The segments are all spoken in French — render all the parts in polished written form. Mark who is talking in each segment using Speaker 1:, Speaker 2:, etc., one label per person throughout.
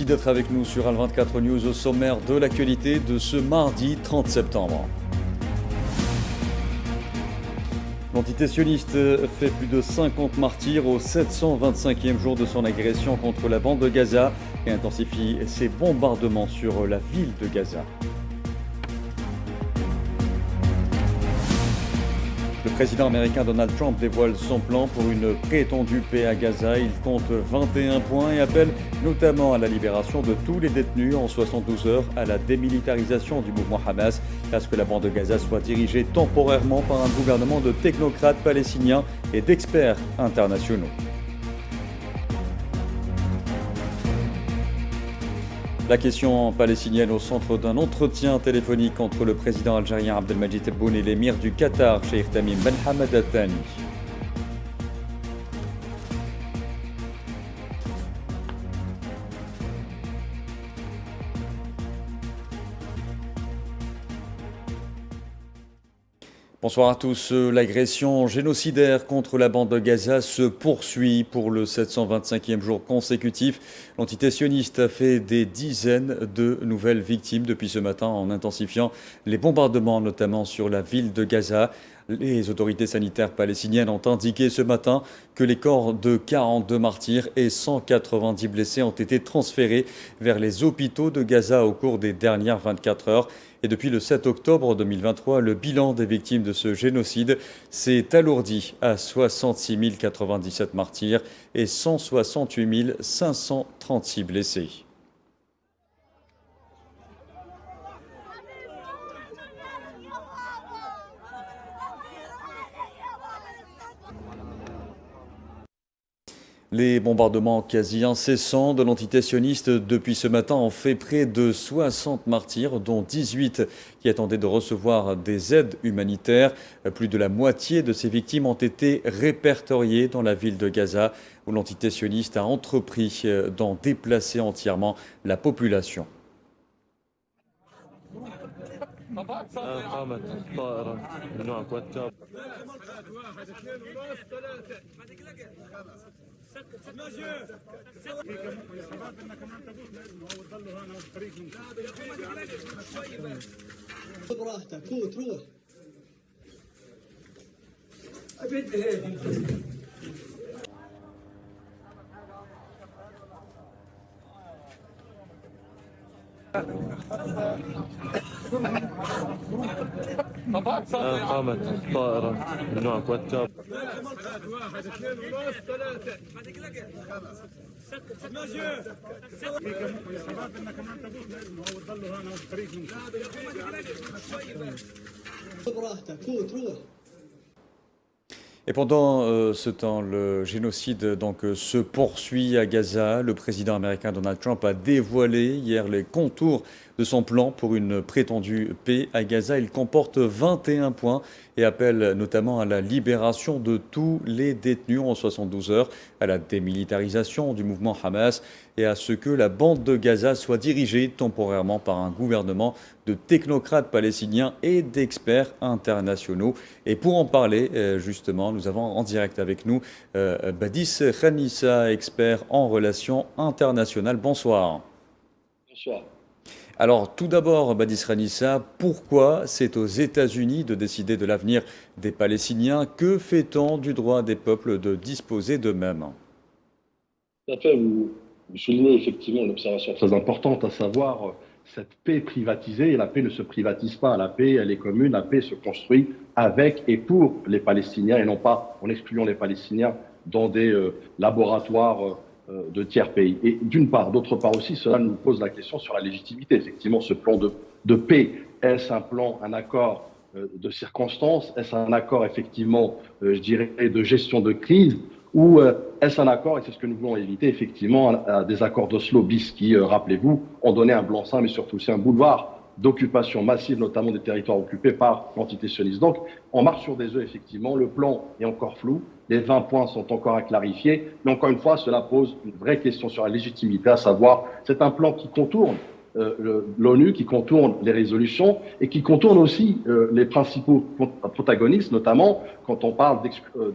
Speaker 1: d'être avec nous sur Al24 News au sommaire de l'actualité de ce mardi 30 septembre. L'entité sioniste fait plus de 50 martyrs au 725e jour de son agression contre la bande de Gaza et intensifie ses bombardements sur la ville de Gaza. Le président américain Donald Trump dévoile son plan pour une prétendue paix à Gaza. Il compte 21 points et appelle notamment à la libération de tous les détenus en 72 heures, à la démilitarisation du mouvement Hamas, à ce que la bande de Gaza soit dirigée temporairement par un gouvernement de technocrates palestiniens et d'experts internationaux. La question palestinienne au centre d'un entretien téléphonique entre le président algérien Abdelmadjid Tebboune et l'émir du Qatar, Cheikh Tamim Ben Hamad Al Thani. Bonsoir à tous. L'agression génocidaire contre la bande de Gaza se poursuit pour le 725e jour consécutif. L'entité sioniste a fait des dizaines de nouvelles victimes depuis ce matin en intensifiant les bombardements, notamment sur la ville de Gaza. Les autorités sanitaires palestiniennes ont indiqué ce matin que les corps de 42 martyrs et 190 blessés ont été transférés vers les hôpitaux de Gaza au cours des dernières 24 heures. Et depuis le 7 octobre 2023, le bilan des victimes de ce génocide s'est alourdi à 66 097 martyrs et 168 536 blessés. Les bombardements quasi incessants de l'entité sioniste depuis ce matin ont fait près de 60 martyrs, dont 18 qui attendaient de recevoir des aides humanitaires. Plus de la moitié de ces victimes ont été répertoriées dans la ville de Gaza, où l'entité sioniste a entrepris d'en déplacer entièrement la population.
Speaker 2: قامت الطائرة من نوع كواتشر.
Speaker 1: Et pendant ce temps, le génocide se poursuit à Gaza. Le président américain Donald Trump a dévoilé hier les contours de son plan pour une prétendue paix à Gaza. Il comporte 21 points et appelle notamment à la libération de tous les détenus en 72 heures, à la démilitarisation du mouvement Hamas et à ce que la bande de Gaza soit dirigée temporairement par un gouvernement de technocrates palestiniens et d'experts internationaux. Et pour en parler, justement, nous avons en direct avec nous Badis Khanissa, expert en relations internationales. Bonsoir.
Speaker 3: Bonsoir.
Speaker 1: Alors, tout d'abord, Badis Khanissa, pourquoi c'est aux États-Unis de décider de l'avenir des Palestiniens? Que fait-on du droit des peuples de disposer d'eux-mêmes?
Speaker 3: Tout à fait, vous soulignez effectivement une observation très importante, à savoir cette paix privatisée. Et la paix ne se privatise pas, la paix, elle est commune, la paix se construit avec et pour les Palestiniens et non pas en excluant les Palestiniens dans des laboratoires de tiers pays. Et d'une part, d'autre part aussi, cela nous pose la question sur la légitimité. Effectivement, ce plan de paix, est-ce un plan, un accord de circonstances? Est-ce un accord, effectivement, je dirais, de gestion de crise? Ou est-ce un accord, et c'est ce que nous voulons éviter, effectivement, à des accords d'Oslo bis qui, rappelez-vous, ont donné un blanc-seing, mais surtout aussi un boulevard d'occupation massive, notamment des territoires occupés par l'entité sioniste. Donc, on marche sur des œufs, effectivement. Le plan est encore flou. Les 20 points sont encore à clarifier. Mais encore une fois, cela pose une vraie question sur la légitimité, à savoir, c'est un plan qui contourne l'ONU, qui contourne les résolutions et qui contourne aussi les principaux protagonistes, notamment quand on parle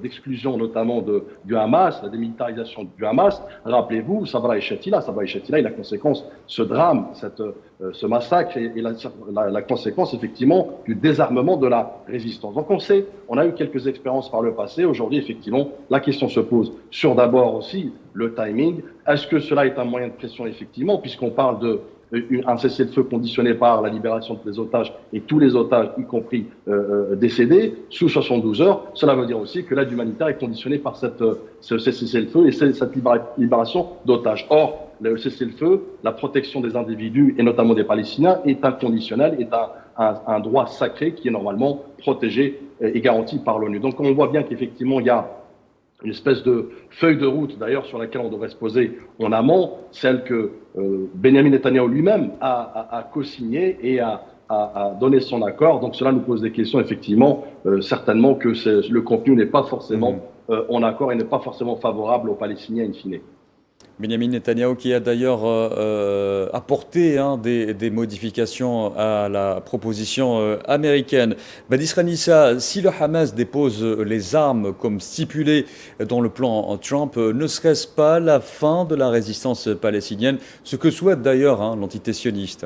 Speaker 3: d'exclusion notamment du Hamas, la démilitarisation du Hamas. Rappelez-vous, Sabra et Shatila, et la conséquence, ce drame, ce massacre et la conséquence effectivement du désarmement de la résistance. Donc on a eu quelques expériences par le passé. Aujourd'hui, effectivement, la question se pose sur d'abord aussi le timing. Est-ce que cela est un moyen de pression effectivement, puisqu'on parle un cessez-le-feu conditionné par la libération des otages et tous les otages, y compris décédés, sous 72 heures. Cela veut dire aussi que l'aide humanitaire est conditionnée par ce cessez-le-feu et cette libération d'otages. Or, le cessez-le-feu, la protection des individus et notamment des Palestiniens est inconditionnelle, est un droit sacré qui est normalement protégé et garanti par l'ONU. Donc on voit bien qu'effectivement il y a une espèce de feuille de route, d'ailleurs, sur laquelle on devrait se poser en amont, celle que Benjamin Netanyahou lui-même a co-signée et a donné son accord. Donc cela nous pose des questions, effectivement, certainement que le contenu n'est pas forcément en accord et n'est pas forcément favorable aux Palestiniens in fine.
Speaker 1: Benjamin Netanyahou qui a d'ailleurs apporté des modifications à la proposition américaine. Badis Khanissa, si le Hamas dépose les armes comme stipulé dans le plan Trump, ne serait-ce pas la fin de la résistance palestinienne, ce que souhaite d'ailleurs l'entité sioniste?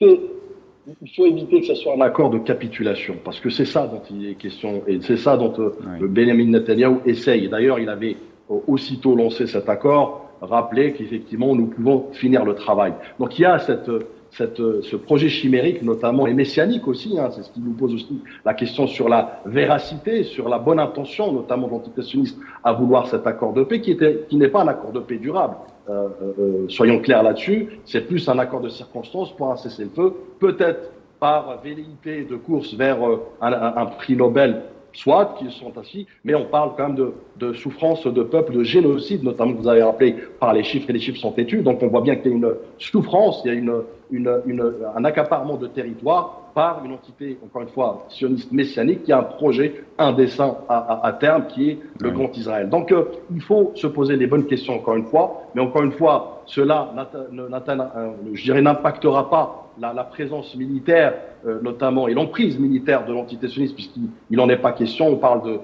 Speaker 3: Il faut éviter que ce soit un accord de capitulation, parce que c'est ça dont il est question, et c'est ça dont Benjamin Netanyahou essaye. D'ailleurs, il avait aussitôt lancé cet accord, rappelé qu'effectivement nous pouvons finir le travail. Donc il y a ce projet chimérique notamment et messianique aussi, c'est ce qui nous pose aussi la question sur la véracité, sur la bonne intention notamment de l'entité sioniste à vouloir cet accord de paix qui n'est pas un accord de paix durable. Soyons clairs là-dessus, c'est plus un accord de circonstance pour un cessez-le-feu, peut-être par velléité de course vers un prix Nobel, soit qu'ils sont ainsi, mais on parle quand même de souffrance de peuple, de génocide, notamment que vous avez rappelé par les chiffres, et les chiffres sont têtus, donc on voit bien qu'il y a une souffrance, il y a un accaparement de territoire par une entité, encore une fois, sioniste messianique, qui a un projet, un dessein à terme, qui est le Grand Israël. Donc il faut se poser les bonnes questions, encore une fois, mais encore une fois, cela, je dirais, n'impactera pas la présence militaire, notamment, et l'emprise militaire de l'entité sioniste, puisqu'il n'en est pas question. On parle de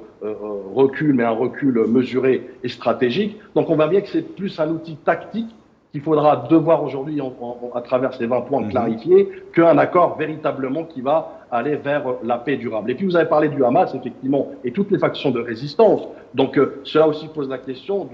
Speaker 3: recul, mais un recul mesuré et stratégique. Donc on voit bien que c'est plus un outil tactique qu'il faudra devoir aujourd'hui, à travers ces 20 points, clarifier, qu'un accord véritablement qui va aller vers la paix durable. Et puis vous avez parlé du Hamas, effectivement, et toutes les factions de résistance. Donc cela aussi pose la question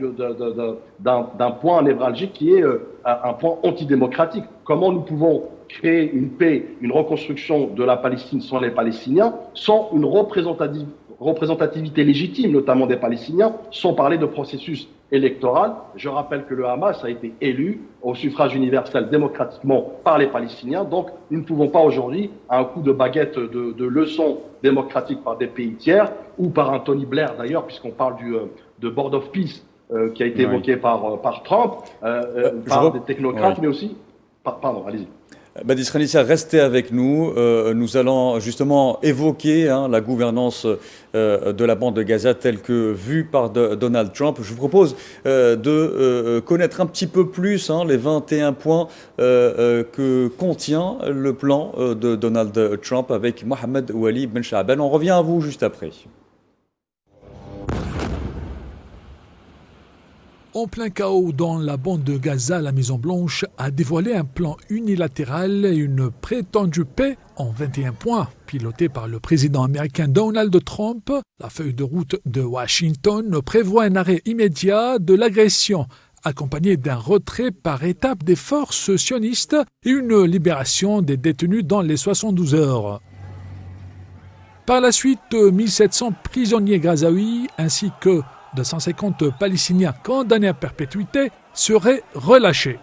Speaker 3: d'un point névralgique qui est un point antidémocratique. Comment nous pouvons créer une paix, une reconstruction de la Palestine sans les Palestiniens, sans une représentativité légitime, notamment des Palestiniens, sans parler de processus électoral. Je rappelle que le Hamas a été élu au suffrage universel démocratiquement par les Palestiniens. Donc, nous ne pouvons pas aujourd'hui, à un coup de baguette de leçons démocratiques par des pays tiers, ou par un Tony Blair d'ailleurs, puisqu'on parle de Board of Peace qui a été évoqué par Trump, par des technocrates, mais aussi... Pardon, allez-y.
Speaker 1: Badis Khanissa, restez avec nous. Nous allons justement évoquer la gouvernance de la bande de Gaza telle que vue par Donald Trump. Je vous propose de connaître un petit peu plus les 21 points que contient le plan de Donald Trump avec Mohamed Ouali Ben Shaaban. On revient à vous juste après.
Speaker 4: En plein chaos dans la bande de Gaza, la Maison-Blanche a dévoilé un plan unilatéral et une prétendue paix en 21 points. Piloté par le président américain Donald Trump, la feuille de route de Washington prévoit un arrêt immédiat de l'agression, accompagné d'un retrait par étapes des forces sionistes et une libération des détenus dans les 72 heures. Par la suite, 1700 prisonniers gazaouis ainsi que 250 Palestiniens condamnés à perpétuité seraient relâchés.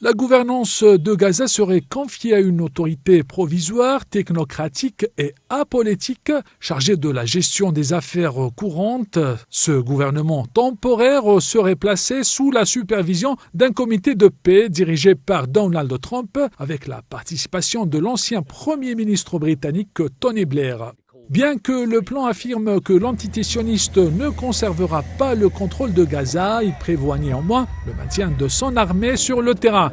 Speaker 4: La gouvernance de Gaza serait confiée à une autorité provisoire, technocratique et apolitique chargée de la gestion des affaires courantes. Ce gouvernement temporaire serait placé sous la supervision d'un comité de paix dirigé par Donald Trump avec la participation de l'ancien Premier ministre britannique Tony Blair. Bien que le plan affirme que l'entité sioniste ne conservera pas le contrôle de Gaza, il prévoit néanmoins le maintien de son armée sur le terrain.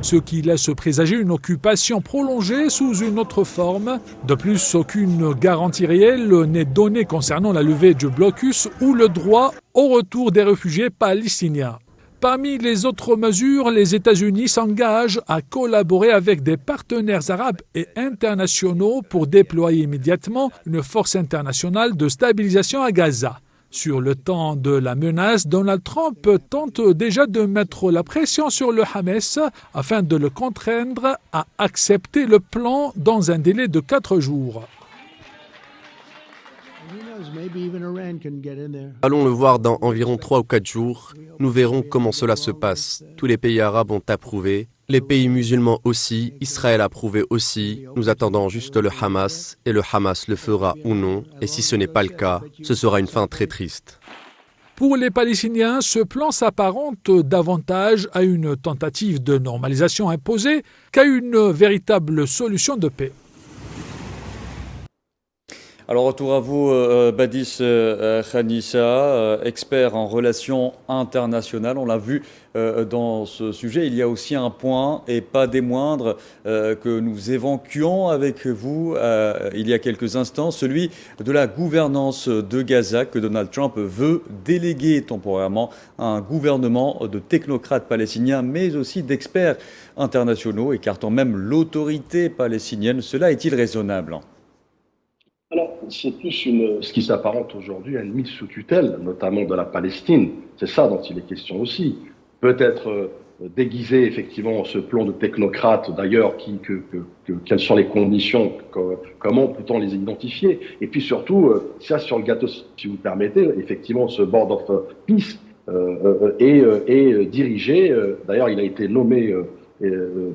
Speaker 4: ce qui laisse présager une occupation prolongée sous une autre forme. De plus, aucune garantie réelle n'est donnée concernant la levée du blocus ou le droit au retour des réfugiés palestiniens. Parmi les autres mesures, les États-Unis s'engagent à collaborer avec des partenaires arabes et internationaux pour déployer immédiatement une force internationale de stabilisation à Gaza. Sur le temps de la menace, Donald Trump tente déjà de mettre la pression sur le Hamas afin de le contraindre à accepter le plan dans un délai de 4 jours.
Speaker 5: Allons le voir dans environ 3 ou 4 jours. Nous verrons comment cela se passe. Tous les pays arabes ont approuvé, les pays musulmans aussi, Israël a approuvé aussi. Nous attendons juste le Hamas, et le Hamas le fera ou non. Et si ce n'est pas le cas, ce sera une fin très triste.
Speaker 4: Pour les Palestiniens, ce plan s'apparente davantage à une tentative de normalisation imposée qu'à une véritable solution de paix.
Speaker 1: Alors, retour à vous, Badis Khanissa, expert en relations internationales. On l'a vu dans ce sujet. Il y a aussi un point, et pas des moindres, que nous évoquions avec vous il y a quelques instants, celui de la gouvernance de Gaza, que Donald Trump veut déléguer temporairement à un gouvernement de technocrates palestiniens, mais aussi d'experts internationaux, écartant même l'autorité palestinienne. Cela est-il raisonnable ?
Speaker 3: Alors, c'est plus ce qui s'apparente aujourd'hui à une mise sous tutelle, notamment de la Palestine. C'est ça dont il est question aussi. Peut-être déguiser effectivement ce plan de technocrates, d'ailleurs, quelles sont les conditions, comment peut-on les identifier? Et puis surtout, ça sur le gâteau, si vous permettez, effectivement, ce Board of Peace est dirigé, d'ailleurs, il a été nommé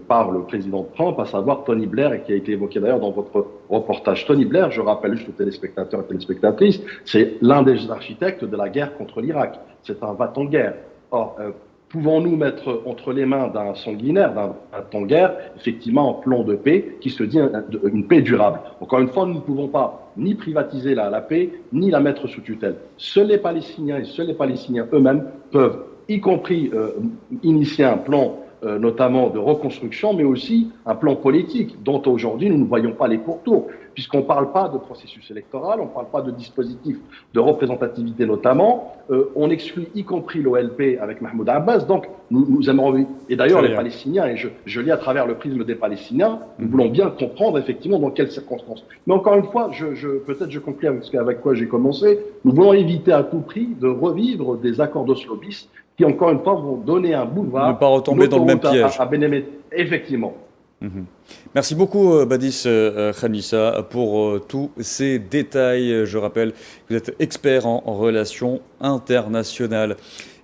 Speaker 3: par le président Trump, à savoir Tony Blair, et qui a été évoqué d'ailleurs dans votre reportage. Tony Blair, je rappelle juste aux téléspectateurs et téléspectatrices, c'est l'un des architectes de la guerre contre l'Irak. C'est un va-t-en guerre. Or, pouvons-nous mettre entre les mains d'un sanguinaire, d'un va-t-en guerre, effectivement un plan de paix qui se dit une paix durable? Encore une fois, nous ne pouvons pas ni privatiser la paix, ni la mettre sous tutelle. Seuls les Palestiniens et seuls les Palestiniens eux-mêmes peuvent, y compris initier un plan notamment de reconstruction, mais aussi un plan politique dont aujourd'hui nous ne voyons pas les pourtours, puisqu'on ne parle pas de processus électoral, on ne parle pas de dispositif de représentativité notamment, on exclut y compris l'OLP avec Mahmoud Abbas, donc nous aimerions, et d'ailleurs les Palestiniens, et je lis à travers le prisme des Palestiniens, nous voulons bien comprendre effectivement dans quelles circonstances. Mais encore une fois, peut-être je conclue avec quoi j'ai commencé, nous voulons éviter à tout prix de revivre des accords d'Oslo bis qui, encore une fois, vont donner un boulevard.
Speaker 1: Ne pas retomber dans le même piège.
Speaker 3: À Bénémet, effectivement.
Speaker 1: Merci beaucoup, Badis Khanissa, pour tous ces détails. Je rappelle que vous êtes expert en relations internationales.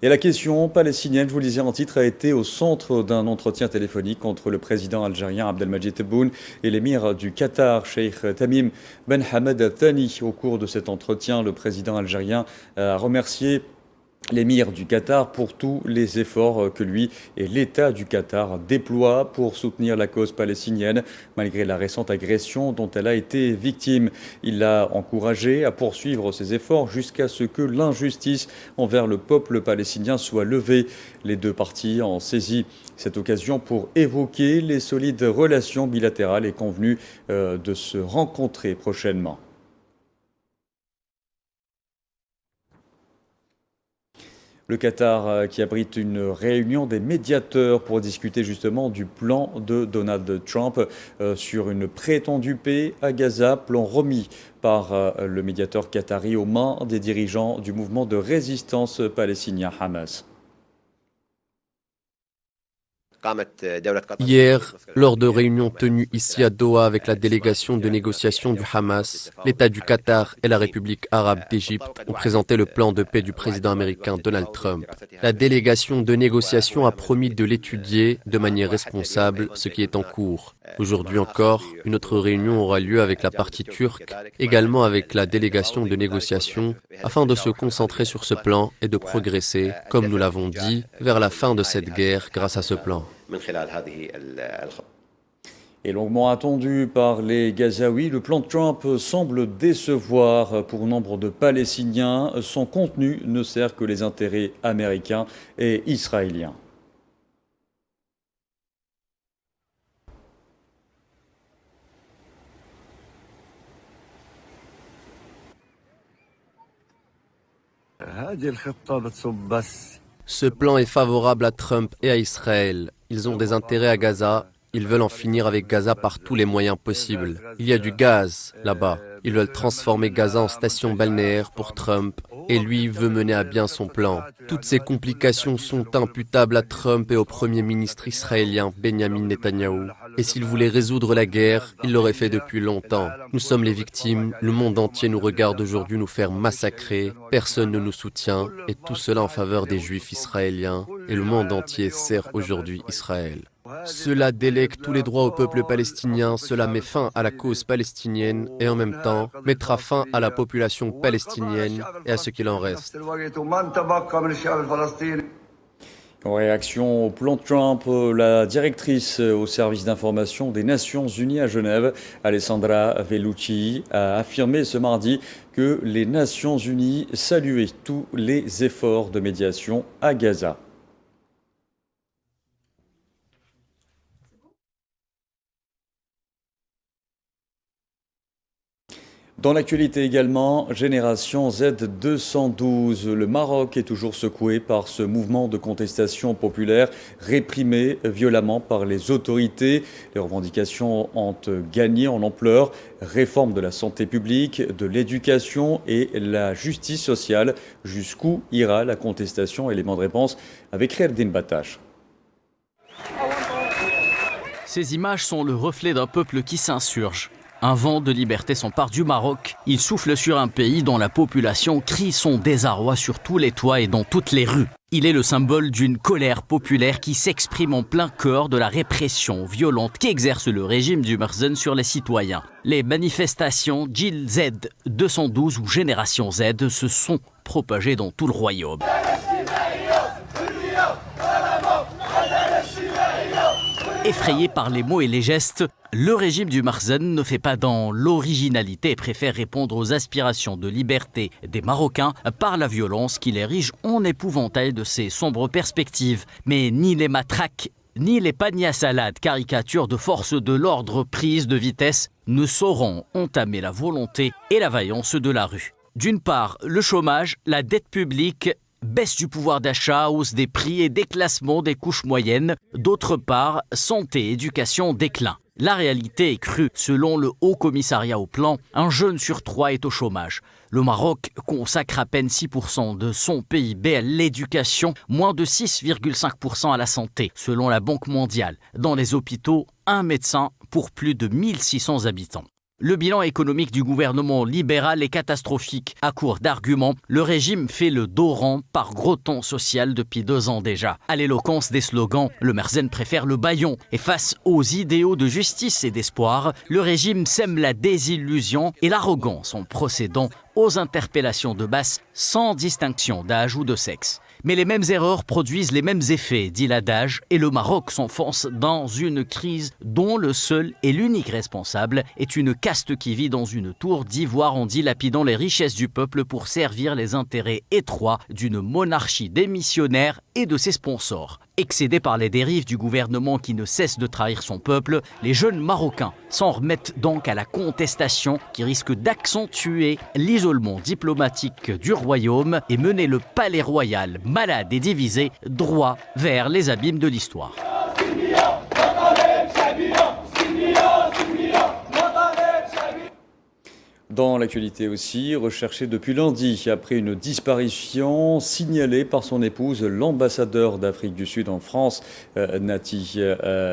Speaker 1: Et la question palestinienne, je vous le disais en titre, a été au centre d'un entretien téléphonique entre le président algérien Abdelmadjid Tebboune et l'émir du Qatar, Cheikh Tamim Ben Hamad Al Thani. Au cours de cet entretien, le président algérien a remercié l'émir du Qatar pour tous les efforts que lui et l'État du Qatar déploient pour soutenir la cause palestinienne, malgré la récente agression dont elle a été victime. Il l'a encouragé à poursuivre ses efforts jusqu'à ce que l'injustice envers le peuple palestinien soit levée. Les deux parties ont saisi cette occasion pour évoquer les solides relations bilatérales et convenu de se rencontrer prochainement. Le Qatar qui abrite une réunion des médiateurs pour discuter justement du plan de Donald Trump sur une prétendue paix à Gaza, plan remis par le médiateur qatari aux mains des dirigeants du mouvement de résistance palestinien Hamas.
Speaker 5: Hier, lors de réunions tenues ici à Doha avec la délégation de négociation du Hamas, l'État du Qatar et la République arabe d'Égypte ont présenté le plan de paix du président américain Donald Trump. La délégation de négociation a promis de l'étudier de manière responsable, ce qui est en cours. Aujourd'hui encore, une autre réunion aura lieu avec la partie turque, également avec la délégation de négociation, afin de se concentrer sur ce plan et de progresser, comme nous l'avons dit, vers la fin de cette guerre grâce à ce plan.
Speaker 1: Et longuement attendu par les Gazaouis, le plan de Trump semble décevoir pour nombre de Palestiniens. Son contenu ne sert que les intérêts américains et israéliens.
Speaker 5: Ce plan est favorable à Trump et à Israël. Ils ont des intérêts à Gaza. Ils veulent en finir avec Gaza par tous les moyens possibles. Il y a du gaz là-bas. Ils veulent transformer Gaza en station balnéaire pour Trump et lui veut mener à bien son plan. Toutes ces complications sont imputables à Trump et au Premier ministre israélien Benjamin Netanyahou. Et s'il voulait résoudre la guerre, il l'aurait fait depuis longtemps. Nous sommes les victimes, le monde entier nous regarde aujourd'hui nous faire massacrer, personne ne nous soutient et tout cela en faveur des Juifs israéliens et le monde entier sert aujourd'hui Israël. Cela délègue tous les droits au peuple palestinien, cela met fin à la cause palestinienne et en même temps mettra fin à la population palestinienne et à ce qu'il en reste.
Speaker 1: En réaction au plan Trump, la directrice au service d'information des Nations Unies à Genève, Alessandra Vellucci, a affirmé ce mardi que les Nations Unies saluaient tous les efforts de médiation à Gaza. Dans l'actualité également, Génération Z 212. Le Maroc est toujours secoué par ce mouvement de contestation populaire réprimé violemment par les autorités. Les revendications ont gagné en ampleur. Réforme de la santé publique, de l'éducation et la justice sociale. Jusqu'où ira la contestation? Élément de réponse avec Kherdin Batache.
Speaker 6: Ces images sont le reflet d'un peuple qui s'insurge. Un vent de liberté s'empare du Maroc. Il souffle sur un pays dont la population crie son désarroi sur tous les toits et dans toutes les rues. Il est le symbole d'une colère populaire qui s'exprime en plein cœur de la répression violente qu'exerce le régime du Merzen sur les citoyens. Les manifestations Gil Z 212 ou Génération Z se sont propagées dans tout le royaume. Effrayé par les mots et les gestes, le régime du Merzen ne fait pas dans l'originalité et préfère répondre aux aspirations de liberté des Marocains par la violence qui érige en épouvantail de ses sombres perspectives. Mais ni les matraques, ni les paniers à salade, caricatures de forces de l'ordre prises de vitesse, ne sauront entamer la volonté et la vaillance de la rue. D'une part, le chômage, la dette publique, baisse du pouvoir d'achat, hausse des prix et déclassement des couches moyennes. D'autre part, santé, éducation, déclin. La réalité est crue. Selon le Haut Commissariat au Plan, un jeune sur 3 est au chômage. Le Maroc consacre à peine 6% de son PIB à l'éducation, moins de 6,5% à la santé, selon la Banque mondiale. Dans les hôpitaux, un médecin pour plus de 1600 habitants. Le bilan économique du gouvernement libéral est catastrophique. À court d'arguments, le régime fait le dos rond par gros ton social depuis 2 ans déjà. À l'éloquence des slogans, le Merzen préfère le bâillon. Et face aux idéaux de justice et d'espoir, le régime sème la désillusion et l'arrogance en procédant aux interpellations de masse sans distinction d'âge ou de sexe. Mais les mêmes erreurs produisent les mêmes effets, dit l'adage, et le Maroc s'enfonce dans une crise dont le seul et l'unique responsable est une caste qui vit dans une tour d'ivoire en dilapidant les richesses du peuple pour servir les intérêts étroits d'une monarchie démissionnaire et de ses sponsors. Excédés par les dérives du gouvernement qui ne cesse de trahir son peuple, les jeunes Marocains s'en remettent donc à la contestation qui risque d'accentuer l'isolement diplomatique du royaume et mener le palais royal, malade et divisé, droit vers les abîmes de l'histoire.
Speaker 1: Dans l'actualité aussi, recherché depuis lundi après une disparition signalée par son épouse, l'ambassadeur d'Afrique du Sud en France, Nati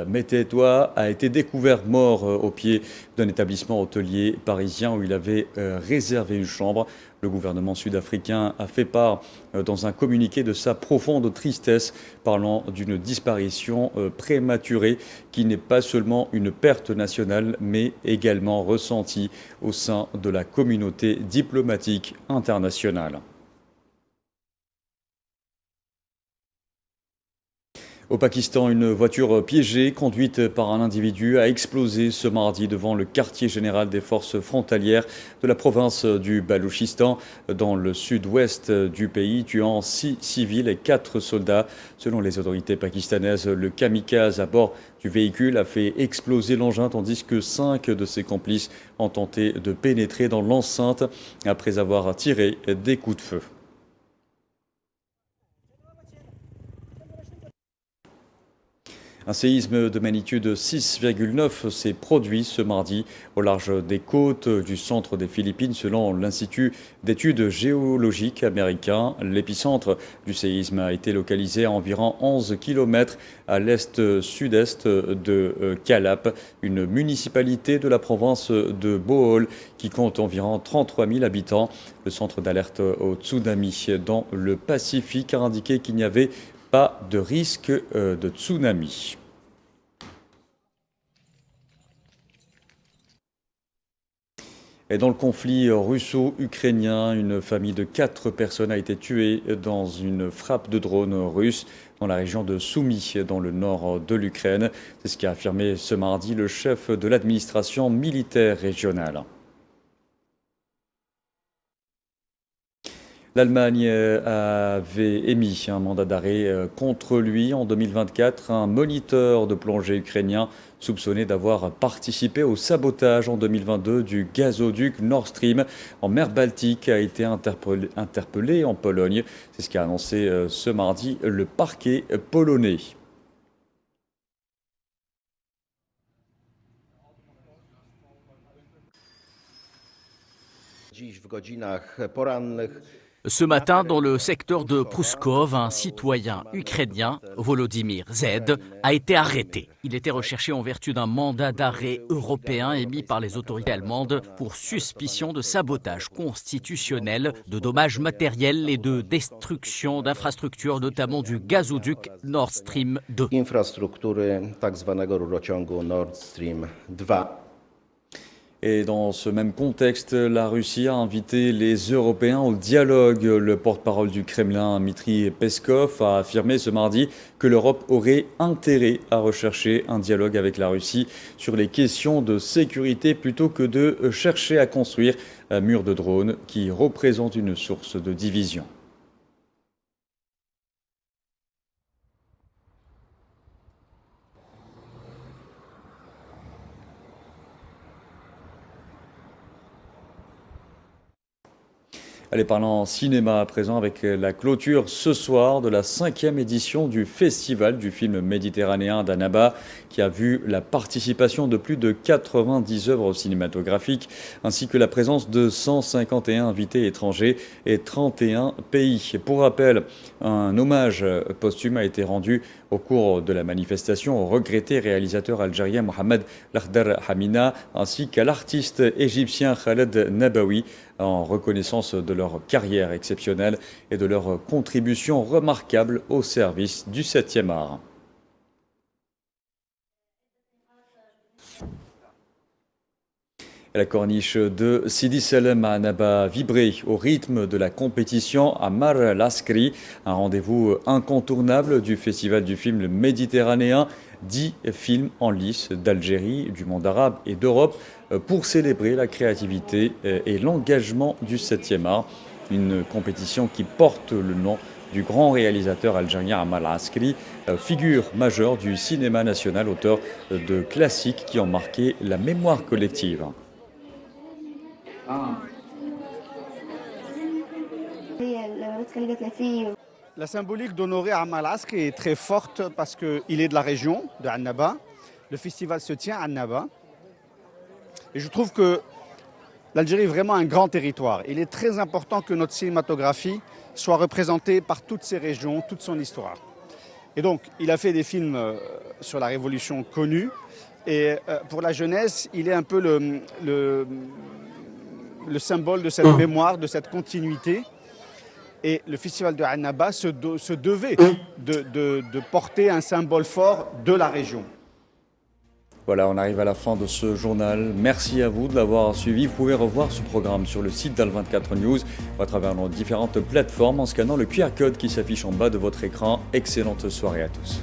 Speaker 1: Metetoa, a été découvert mort au pied d'un établissement hôtelier parisien où il avait réservé une chambre. Le gouvernement sud-africain a fait part dans un communiqué de sa profonde tristesse, parlant d'une disparition prématurée qui n'est pas seulement une perte nationale, mais également ressentie au sein de la communauté diplomatique internationale. Au Pakistan, une voiture piégée conduite par un individu a explosé ce mardi devant le quartier général des forces frontalières de la province du Baloutchistan, dans le sud-ouest du pays, tuant 6 civils et 4 soldats. Selon les autorités pakistanaises, le kamikaze à bord du véhicule a fait exploser l'engin tandis que 5 de ses complices ont tenté de pénétrer dans l'enceinte après avoir tiré des coups de feu. Un séisme de magnitude 6,9 s'est produit ce mardi au large des côtes du centre des Philippines selon l'Institut d'études géologiques américain. L'épicentre du séisme a été localisé à environ 11 km à l'est-sud-est de Calap, une municipalité de la province de Bohol qui compte environ 33 000 habitants. Le centre d'alerte au tsunami dans le Pacifique a indiqué qu'il n'y avait pas de risque de tsunami. Et dans le conflit russo-ukrainien, une famille de 4 personnes a été tuée dans une frappe de drone russe dans la région de Soumy, dans le nord de l'Ukraine. C'est ce qu'a affirmé ce mardi le chef de l'administration militaire régionale. L'Allemagne avait émis un mandat d'arrêt contre lui en 2024. Un moniteur de plongée ukrainien soupçonné d'avoir participé au sabotage en 2022 du gazoduc Nord Stream en mer Baltique a été interpellé en Pologne. C'est ce qu'a annoncé ce mardi le parquet polonais.
Speaker 6: Ce matin, dans le secteur de Prouskov, un citoyen ukrainien, Volodymyr Z, a été arrêté. Il était recherché en vertu d'un mandat d'arrêt européen émis par les autorités allemandes pour suspicion de sabotage constitutionnel, de dommages matériels et de destruction d'infrastructures, notamment du gazoduc Nord Stream 2.
Speaker 1: Et dans ce même contexte, la Russie a invité les Européens au dialogue. Le porte-parole du Kremlin, Dmitry Peskov, a affirmé ce mardi que l'Europe aurait intérêt à rechercher un dialogue avec la Russie sur les questions de sécurité plutôt que de chercher à construire un mur de drones qui représente une source de division. Allez, parlons cinéma à présent avec la clôture ce soir de la 5e édition du Festival du film méditerranéen d'Annaba qui a vu la participation de plus de 90 œuvres cinématographiques ainsi que la présence de 151 invités étrangers et 31 pays. Pour rappel, un hommage posthume a été rendu au cours de la manifestation au regretté réalisateur algérien Mohamed Lakhdar Hamina ainsi qu'à l'artiste égyptien Khaled Nabawi en reconnaissance de leur carrière exceptionnelle et de leur contribution remarquable au service du 7e art. La corniche de Sidi Salem à Annaba vibrait au rythme de la compétition Ammar al-Askri, un rendez-vous incontournable du Festival du film méditerranéen. 10 films en lice d'Algérie, du monde arabe et d'Europe pour célébrer la créativité et l'engagement du 7e art. Une compétition qui porte le nom du grand réalisateur algérien Ammar al-Askri, figure majeure du cinéma national, auteur de classiques qui ont marqué la mémoire collective.
Speaker 7: La symbolique d'honorer Ammar al-Askri est très forte parce qu'il est de la région de Annaba. Le festival se tient à Annaba. Et je trouve que l'Algérie est vraiment un grand territoire. Il est très important que notre cinématographie soit représentée par toutes ces régions, toute son histoire. Et donc, il a fait des films sur la Révolution connue. Et pour la jeunesse, il est un peu le symbole de cette mémoire, de cette continuité. Et le festival de Annaba se devait de porter un symbole fort de la région.
Speaker 1: Voilà, on arrive à la fin de ce journal. Merci à vous de l'avoir suivi. Vous pouvez revoir ce programme sur le site d'Al24 News ou à travers nos différentes plateformes en scannant le QR code qui s'affiche en bas de votre écran. Excellente soirée à tous.